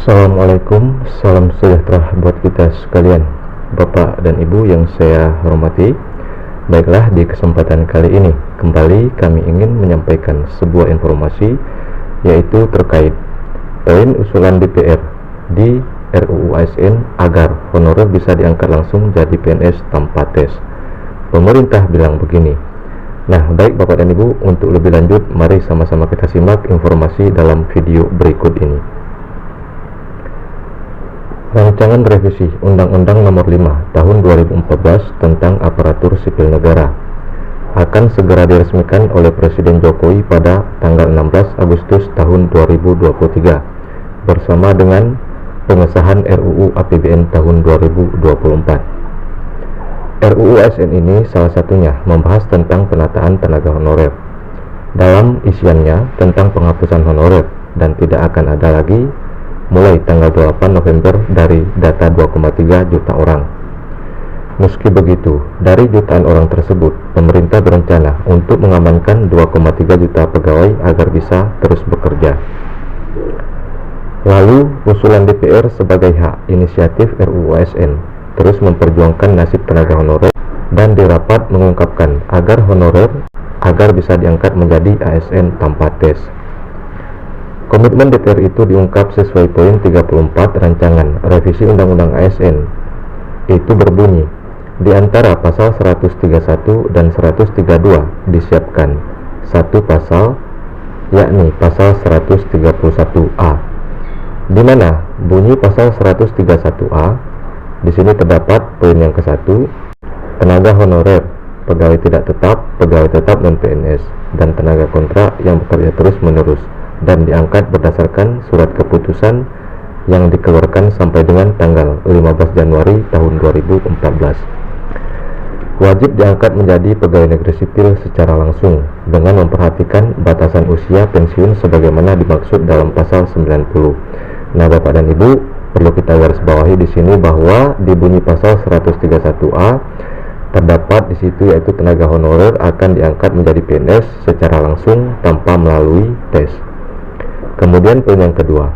Assalamualaikum, salam sejahtera buat kita sekalian, Bapak dan Ibu yang saya hormati. Baiklah, di kesempatan kali ini kembali kami ingin menyampaikan sebuah informasi, yaitu terkait poin usulan DPR di RUU ASN agar honorer bisa diangkat langsung jadi PNS tanpa tes. Pemerintah bilang begini. Nah, baik Bapak dan Ibu, untuk lebih lanjut mari sama-sama kita simak informasi dalam video berikut ini. Rancangan Revisi Undang-Undang Nomor 5 Tahun 2014 tentang Aparatur Sipil Negara akan segera diresmikan oleh Presiden Jokowi pada tanggal 16 Agustus tahun 2023 bersama dengan pengesahan RUU APBN tahun 2024. RUU ASN ini salah satunya membahas tentang penataan tenaga honorer. Dalam isiannya tentang penghapusan honorer dan tidak akan ada lagi mulai tanggal 8 November dari data 2,3 juta orang. Meski begitu, dari jutaan orang tersebut, pemerintah berencana untuk mengamankan 2,3 juta pegawai agar bisa terus bekerja. Lalu, usulan DPR sebagai hak inisiatif RUU ASN terus memperjuangkan nasib tenaga honorer dan di rapat mengungkapkan agar honorer bisa diangkat menjadi ASN tanpa tes. Komitmen DPR itu diungkap sesuai poin 34 rancangan revisi Undang-Undang ASN. Itu berbunyi, di antara pasal 131 dan 132 disiapkan satu pasal, yakni pasal 131A, di mana bunyi pasal 131A di sini terdapat poin yang ke-1, tenaga honorer, pegawai tidak tetap, pegawai tetap non PNS, dan tenaga kontrak yang bekerja terus-menerus dan diangkat berdasarkan surat keputusan yang dikeluarkan sampai dengan tanggal 15 Januari tahun 2014. Wajib diangkat menjadi pegawai negeri sipil secara langsung dengan memperhatikan batasan usia pensiun sebagaimana dimaksud dalam pasal 90. Nah, Bapak dan Ibu, perlu kita garis bawahi di sini bahwa di bunyi pasal 131A terdapat di situ yaitu tenaga honorer akan diangkat menjadi PNS secara langsung tanpa melalui tes. Kemudian poin yang kedua,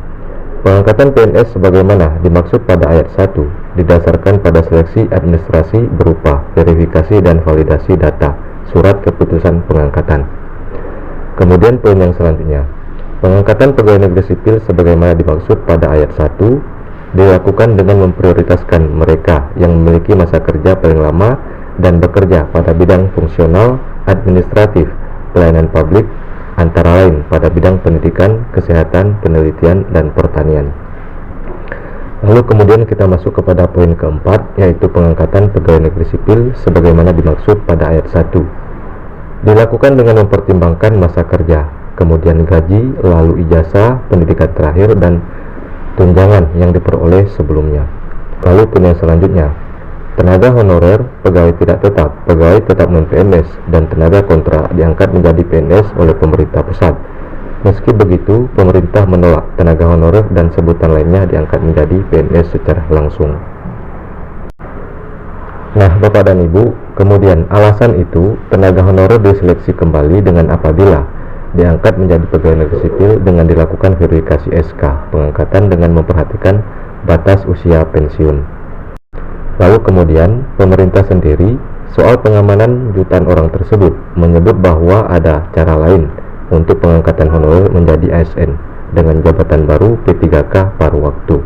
pengangkatan PNS sebagaimana dimaksud pada ayat 1 didasarkan pada seleksi administrasi berupa verifikasi dan validasi data surat keputusan pengangkatan. Kemudian poin yang selanjutnya, pengangkatan pegawai negeri sipil sebagaimana dimaksud pada ayat 1 dilakukan dengan memprioritaskan mereka yang memiliki masa kerja paling lama dan bekerja pada bidang fungsional, administratif, pelayanan publik, antara lain pada bidang pendidikan, kesehatan, penelitian, dan pertanian. Lalu kemudian kita masuk kepada poin keempat, yaitu pengangkatan pegawai negeri sipil sebagaimana dimaksud pada ayat 1. Dilakukan dengan mempertimbangkan masa kerja, kemudian gaji, lalu ijazah, pendidikan terakhir, dan tunjangan yang diperoleh sebelumnya. Lalu poin yang selanjutnya, tenaga honorer, pegawai tidak tetap, pegawai tetap non-PNS, dan tenaga kontrak diangkat menjadi PNS oleh pemerintah pusat. Meski begitu, pemerintah menolak tenaga honorer dan sebutan lainnya diangkat menjadi PNS secara langsung. Nah, Bapak dan Ibu, kemudian alasan itu tenaga honorer diseleksi kembali dengan apabila diangkat menjadi pegawai negeri sipil dengan dilakukan verifikasi SK pengangkatan dengan memperhatikan batas usia pensiun. Lalu kemudian pemerintah sendiri soal pengamanan jutaan orang tersebut menyebut bahwa ada cara lain untuk pengangkatan honorer menjadi ASN dengan jabatan baru P3K paruh waktu.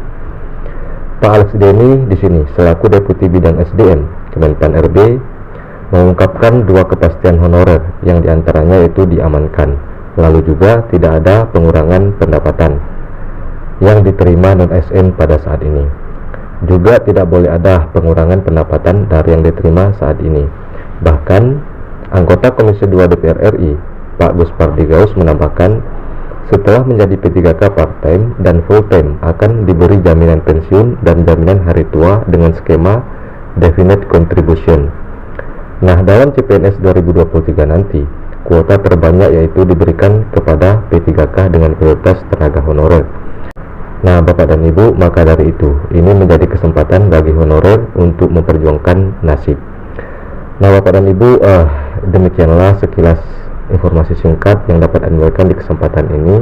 Pak Alex Denny di sini selaku Deputi Bidang SDM Kemenpan RB mengungkapkan dua kepastian honorer yang diantaranya itu diamankan, lalu juga tidak ada pengurangan pendapatan yang diterima non-ASN pada saat ini. Juga tidak boleh ada pengurangan pendapatan dari yang diterima saat ini. Bahkan, anggota Komisi 2 DPR RI, Pak Gus Pardigaus menambahkan, setelah menjadi P3K part-time dan full-time akan diberi jaminan pensiun dan jaminan hari tua dengan skema definite contribution. Nah, dalam CPNS 2023 nanti, kuota terbanyak yaitu diberikan kepada P3K dengan prioritas tenaga honorer. Nah, Bapak dan Ibu, maka dari itu, ini menjadi kesempatan bagi honorer untuk memperjuangkan nasib. Nah, Bapak dan Ibu, demikianlah sekilas informasi singkat yang dapat Anda berikan di kesempatan ini,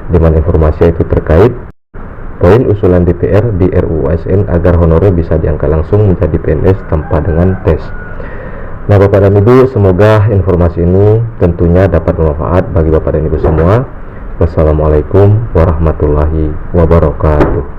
di mana informasi itu terkait Poin usulan DPR di RUU ASN agar honorer bisa diangkat langsung menjadi PNS tanpa dengan tes. Nah, Bapak dan Ibu, semoga informasi ini tentunya dapat bermanfaat bagi Bapak dan Ibu semua. Wassalamualaikum warahmatullahi wabarakatuh.